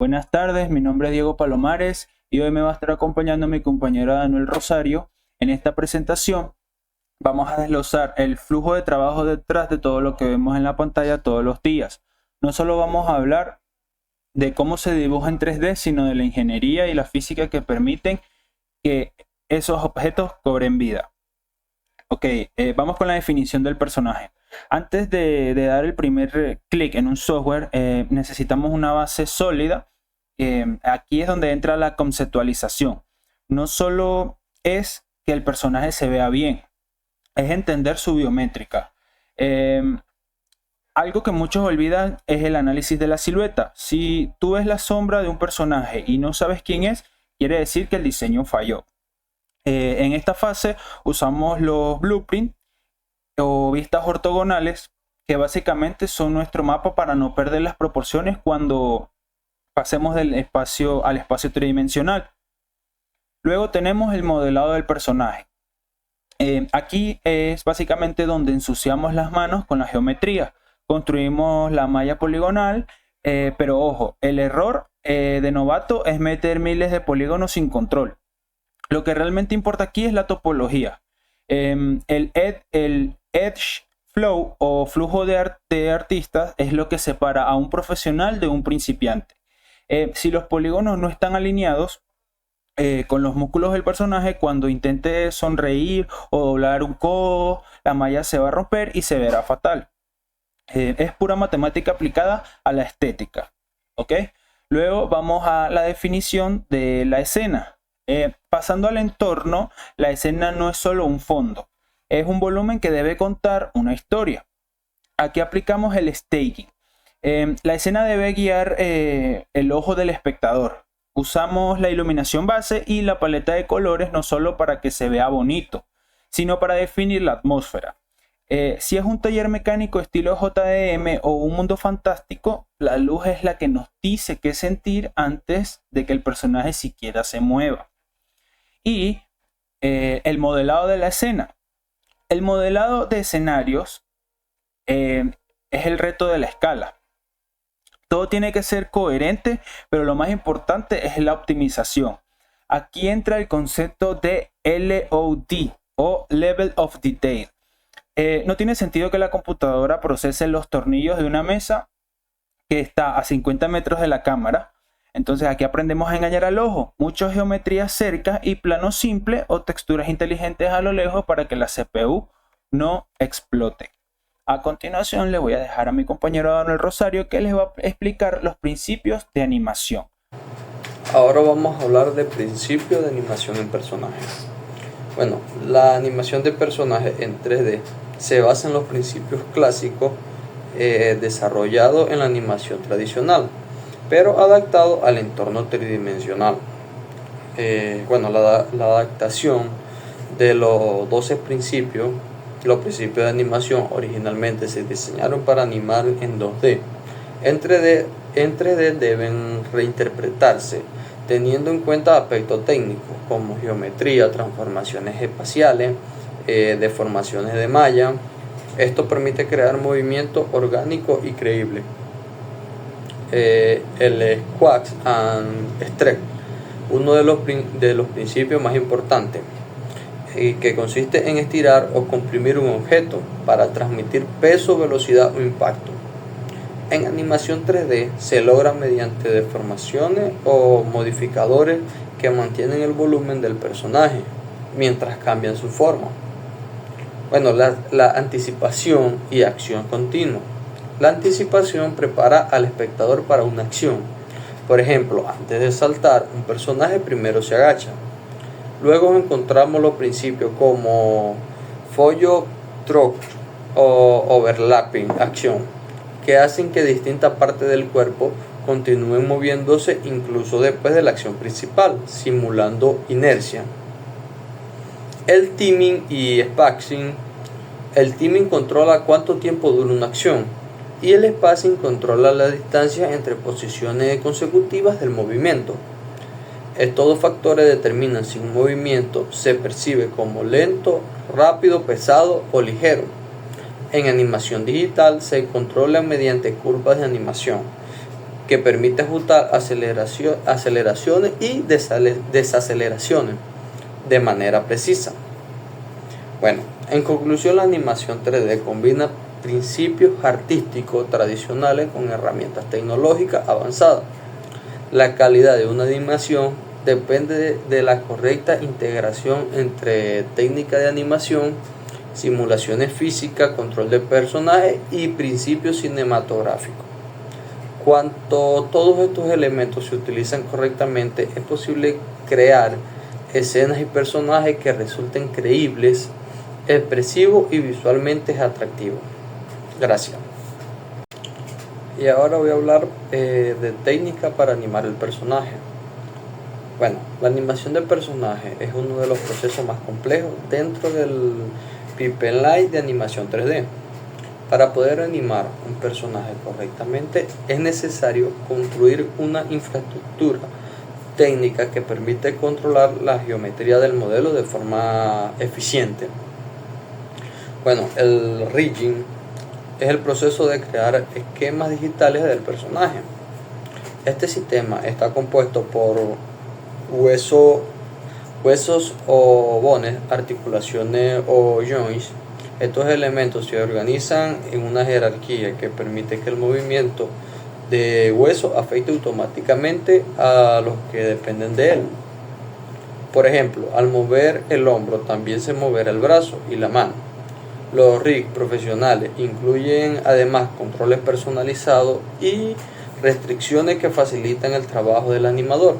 Buenas tardes, mi nombre es Diego Palomares y hoy me va a estar acompañando mi compañero Daniel Rosario. En esta presentación vamos a desglosar el flujo de trabajo detrás de todo lo que vemos en la pantalla todos los días. No solo vamos a hablar de cómo se dibuja en 3D, sino de la ingeniería y la física que permiten que esos objetos cobren vida. Ok, vamos con la definición del personaje. Antes de dar el primer clic en un software, necesitamos una base sólida. Aquí es donde entra la conceptualización. No solo es que el personaje se vea bien, es entender su biométrica. Algo que muchos olvidan es el análisis de la silueta. Si tú ves la sombra de un personaje y no sabes quién es, quiere decir que el diseño falló. En esta fase usamos los blueprints o vistas ortogonales, que básicamente son nuestro mapa para no perder las proporciones cuando pasemos del espacio al espacio tridimensional. Luego tenemos el modelado del personaje. Aquí es básicamente donde ensuciamos las manos con la geometría. Construimos la malla poligonal, pero ojo, el error de novato es meter miles de polígonos sin control. Lo que realmente importa aquí es la topología. El edge flow o flujo de artistas es lo que separa a un profesional de un principiante. Si los polígonos no están alineados con los músculos del personaje, cuando intente sonreír o doblar un codo, la malla se va a romper y se verá fatal. Es pura matemática aplicada a la estética. ¿Ok? Luego vamos a la definición de la escena. Pasando al entorno, la escena no es solo un fondo, es un volumen que debe contar una historia. Aquí aplicamos el staging. La escena debe guiar el ojo del espectador. Usamos la iluminación base y la paleta de colores no solo para que se vea bonito, sino para definir la atmósfera. Si es un taller mecánico estilo JDM o un mundo fantástico, la luz es la que nos dice qué sentir antes de que el personaje siquiera se mueva. Y el modelado de la escena. El modelado de escenarios es el reto de la escala. Todo tiene que ser coherente, pero lo más importante es la optimización. Aquí entra el concepto de LOD o Level of Detail. No tiene sentido que la computadora procese los tornillos de una mesa que está a 50 metros de la cámara. Entonces aquí aprendemos a engañar al ojo. Muchas geometrías cerca y planos simples o texturas inteligentes a lo lejos para que la CPU no explote. A continuación le voy a dejar a mi compañero Daniel Rosario que les va a explicar los principios de animación. Ahora vamos a hablar de principios de animación en personajes. Bueno, la animación de personajes en 3D se basa en los principios clásicos desarrollados en la animación tradicional, pero adaptado al entorno tridimensional. La adaptación de los 12 principios, los principios de animación originalmente se diseñaron para animar en 2D. En 3D deben reinterpretarse teniendo en cuenta aspectos técnicos como geometría, transformaciones espaciales, deformaciones de malla. Esto permite crear movimientos orgánicos y creíbles. El Squash and Stretch, uno de los principios más importantes, que consiste en estirar o comprimir un objeto para transmitir peso, velocidad o impacto. En animación 3D se logra mediante deformaciones o modificadores que mantienen el volumen del personaje mientras cambian su forma. La anticipación y acción continua. La anticipación prepara al espectador para una acción. Por ejemplo, antes de saltar, un personaje primero se agacha. Luego encontramos los principios como follow through o overlapping acción, que hacen que distintas partes del cuerpo continúen moviéndose incluso después de la acción principal, simulando inercia. El timing y spacing. El timing controla cuánto tiempo dura una acción y el spacing controla la distancia entre posiciones consecutivas del movimiento. Estos dos factores determinan si un movimiento se percibe como lento, rápido, pesado o ligero. En animación digital se controla mediante curvas de animación. que permite ajustar aceleraciones y desaceleraciones de manera precisa. Bueno, en conclusión, la animación 3D combina principios artísticos tradicionales con herramientas tecnológicas avanzadas. La calidad de una animación depende de la correcta integración entre técnica de animación, simulaciones físicas, control de personajes y principios cinematográficos. Cuando todos estos elementos se utilizan correctamente, es posible crear escenas y personajes que resulten creíbles, expresivos y visualmente atractivos. Gracias. Y ahora voy a hablar de técnica para animar el personaje. Bueno, la animación del personaje es uno de los procesos más complejos dentro del pipeline de animación 3D. Para poder animar un personaje correctamente es necesario construir una infraestructura técnica que permite controlar la geometría del modelo de forma eficiente. Bueno, el rigging es el proceso de crear esquemas digitales del personaje. Este sistema está compuesto por huesos o bones, articulaciones o joints. Estos elementos se organizan en una jerarquía que permite que el movimiento de hueso afecte automáticamente a los que dependen de él. Por ejemplo, al mover el hombro también se moverá el brazo y la mano. Los rigs profesionales incluyen además controles personalizados y restricciones que facilitan el trabajo del animador.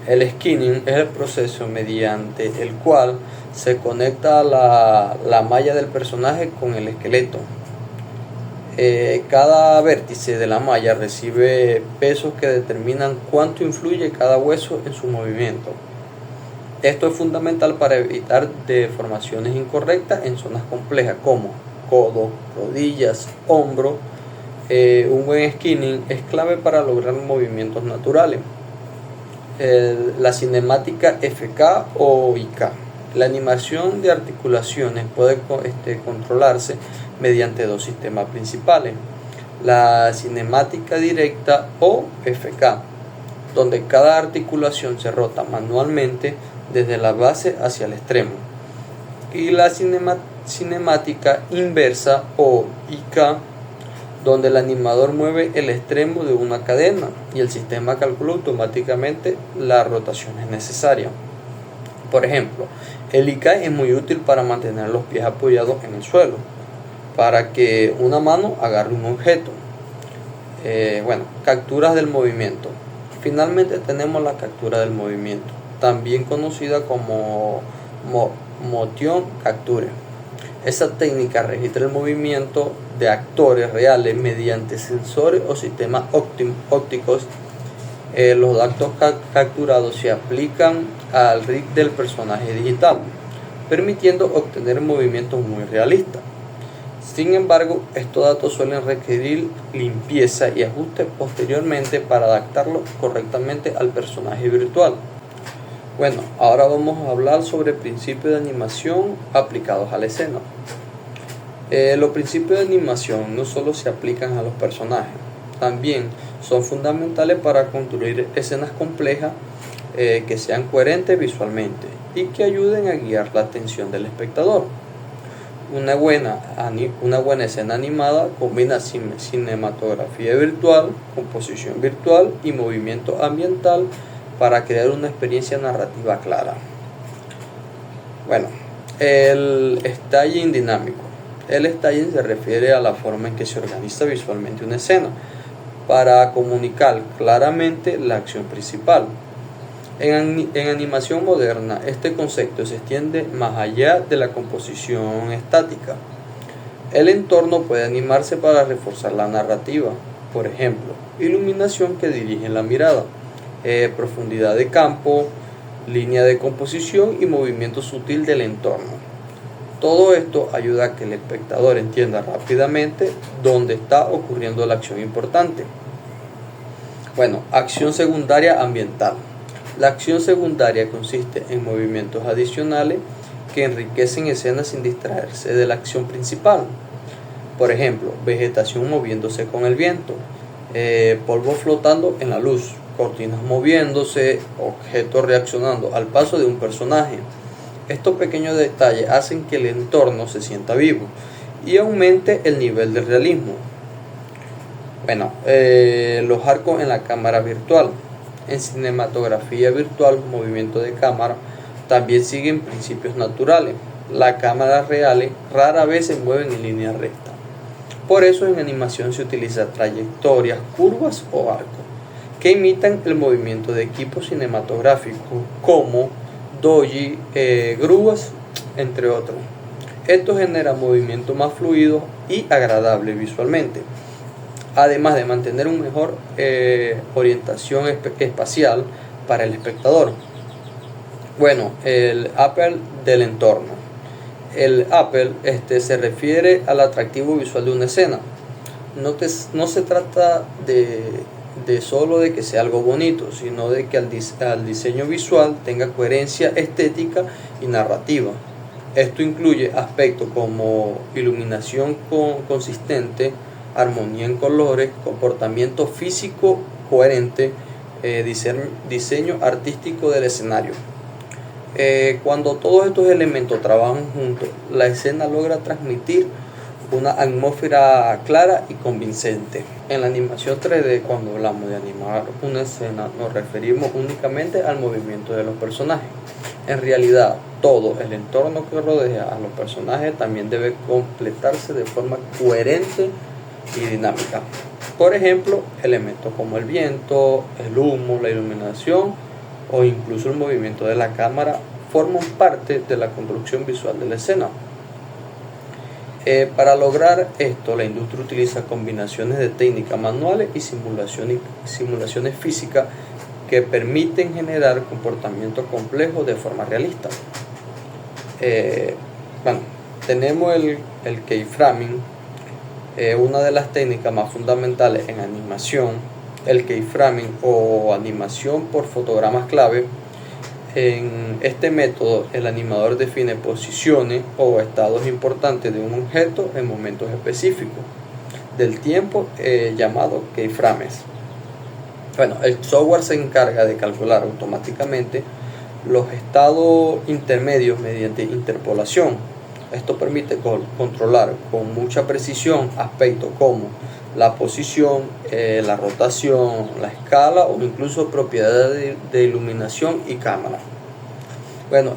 El skinning es el proceso mediante el cual se conecta la malla del personaje con el esqueleto. Cada vértice de la malla recibe pesos que determinan cuánto influye cada hueso en su movimiento. Esto es fundamental para evitar deformaciones incorrectas en zonas complejas como codo, rodillas, hombro. Un buen skinning es clave para lograr movimientos naturales. La cinemática FK o IK. La animación de articulaciones puede controlarse mediante dos sistemas principales. La cinemática directa o FK, donde cada articulación se rota manualmente desde la base hacia el extremo. Y la cinemática inversa o IK, donde el animador mueve el extremo de una cadena y el sistema calcula automáticamente las rotaciones necesarias. Por ejemplo, el IK es muy útil para mantener los pies apoyados en el suelo, para que una mano agarre un objeto. Capturas del movimiento. Finalmente tenemos la captura del movimiento, también conocida como motion capture. Esta técnica registra el movimiento de actores reales mediante sensores o sistemas ópticos. Los datos capturados se aplican al rig del personaje digital, permitiendo obtener movimientos muy realistas. Sin embargo, estos datos suelen requerir limpieza y ajuste posteriormente para adaptarlos correctamente al personaje virtual. Bueno, ahora vamos a hablar sobre principios de animación aplicados a la escena. Los principios de animación no solo se aplican a los personajes, también son fundamentales para construir escenas complejas que sean coherentes visualmente y que ayuden a guiar la atención del espectador. Una buena escena animada combina cinematografía virtual, composición virtual y movimiento ambiental para crear una experiencia narrativa clara. Bueno, el staging dinámico. El staging se refiere a la forma en que se organiza visualmente una escena para comunicar claramente la acción principal. En animación moderna, este concepto se extiende más allá de la composición estática. El entorno puede animarse para reforzar la narrativa, por ejemplo, iluminación que dirige la mirada, profundidad de campo, línea de composición y movimiento sutil del entorno. Todo esto ayuda a que el espectador entienda rápidamente dónde está ocurriendo la acción importante. Bueno, acción secundaria ambiental. La acción secundaria consiste en movimientos adicionales que enriquecen escenas sin distraerse de la acción principal. Por ejemplo, vegetación moviéndose con el viento, polvo flotando en la luz, cortinas moviéndose, objetos reaccionando al paso de un personaje. Estos pequeños detalles hacen que el entorno se sienta vivo y aumente el nivel de realismo. Bueno, los arcos en la cámara virtual. En cinematografía virtual, movimiento de cámara también siguen principios naturales. Las cámaras reales rara vez se mueven en línea recta. Por eso en animación se utiliza trayectorias, curvas o arcos, que imitan el movimiento de equipos cinematográficos como doji, grúas, entre otros. Esto genera movimientos más fluidos y agradables visualmente, además de mantener una mejor orientación espacial para el espectador. Bueno, el Apple del entorno. El Apple se refiere al atractivo visual de una escena. No se trata de solo de que sea algo bonito, sino de que al diseño visual tenga coherencia estética y narrativa. Esto incluye aspectos como iluminación consistente, armonía en colores, comportamiento físico coherente, diseño artístico del escenario. Cuando todos estos elementos trabajan juntos, la escena logra transmitir una atmósfera clara y convincente. En la animación 3D, cuando hablamos de animar una escena, nos referimos únicamente al movimiento de los personajes. En realidad, todo el entorno que rodea a los personajes también debe completarse de forma coherente y dinámica. Por ejemplo, elementos como el viento, el humo, la iluminación o incluso el movimiento de la cámara forman parte de la construcción visual de la escena. Para lograr esto, la industria utiliza combinaciones de técnicas manuales y simulaciones físicas que permiten generar comportamientos complejos de forma realista. Tenemos el keyframing, una de las técnicas más fundamentales en animación. El keyframing o animación por fotogramas clave. En este método, el animador define posiciones o estados importantes de un objeto en momentos específicos del tiempo, llamado keyframes. El software se encarga de calcular automáticamente los estados intermedios mediante interpolación. Esto permite controlar con mucha precisión aspectos como la posición, la rotación, la escala o incluso propiedades de iluminación y cámara.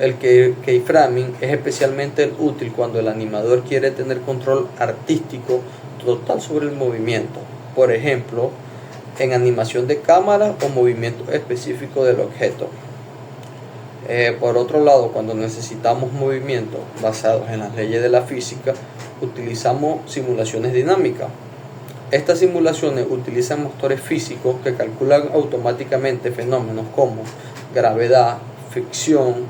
El keyframing es especialmente útil cuando el animador quiere tener control artístico total sobre el movimiento. Por ejemplo, en animación de cámara o movimiento específico del objeto. Por otro lado, cuando necesitamos movimientos basados en las leyes de la física, utilizamos simulaciones dinámicas. Estas simulaciones utilizan motores físicos que calculan automáticamente fenómenos como gravedad, fricción,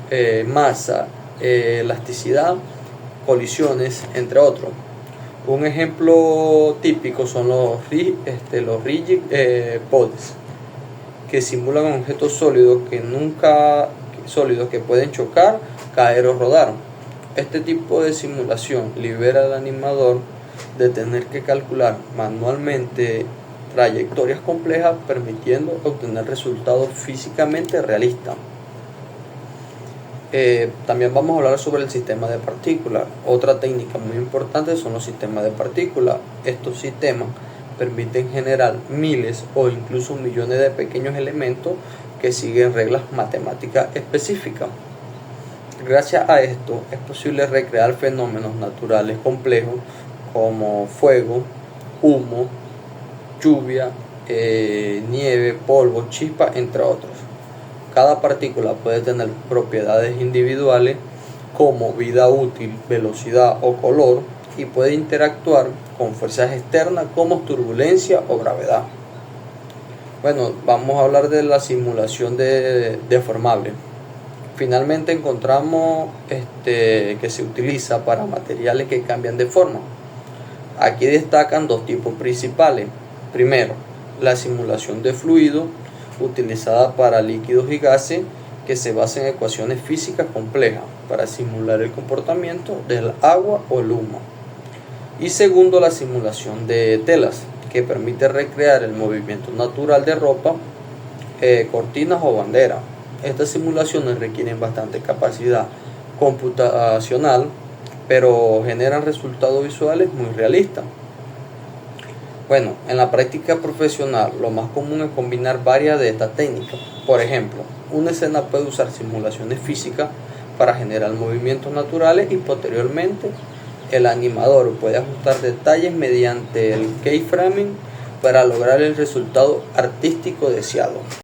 masa, elasticidad, colisiones, entre otros. Un ejemplo típico son los rigid pods, que simulan objetos sólidos que pueden chocar, caer o rodar. Este tipo de simulación libera al animador de tener que calcular manualmente trayectorias complejas, permitiendo obtener resultados físicamente realistas. También vamos a hablar sobre el sistema de partículas. Otra técnica muy importante son los sistemas de partículas. Estos sistemas permiten generar miles o incluso millones de pequeños elementos que siguen reglas matemáticas específicas. Gracias a esto es posible recrear fenómenos naturales complejos como fuego, humo, lluvia, nieve, polvo, chispa, entre otros. Cada partícula puede tener propiedades individuales como vida útil, velocidad o color, y puede interactuar con fuerzas externas como turbulencia o gravedad. Vamos a hablar de la simulación deformable. Finalmente encontramos que se utiliza para materiales que cambian de forma. Aquí destacan dos tipos principales. Primero, la simulación de fluido, utilizada para líquidos y gases, que se basa en ecuaciones físicas complejas para simular el comportamiento del agua o el humo. Y segundo, la simulación de telas. que permite recrear el movimiento natural de ropa, cortinas o bandera. Estas simulaciones requieren bastante capacidad computacional, pero generan resultados visuales muy realistas. Bueno, en la práctica profesional lo más común es combinar varias de estas técnicas. Por ejemplo, una escena puede usar simulaciones físicas para generar movimientos naturales y posteriormente el animador puede ajustar detalles mediante el keyframing para lograr el resultado artístico deseado.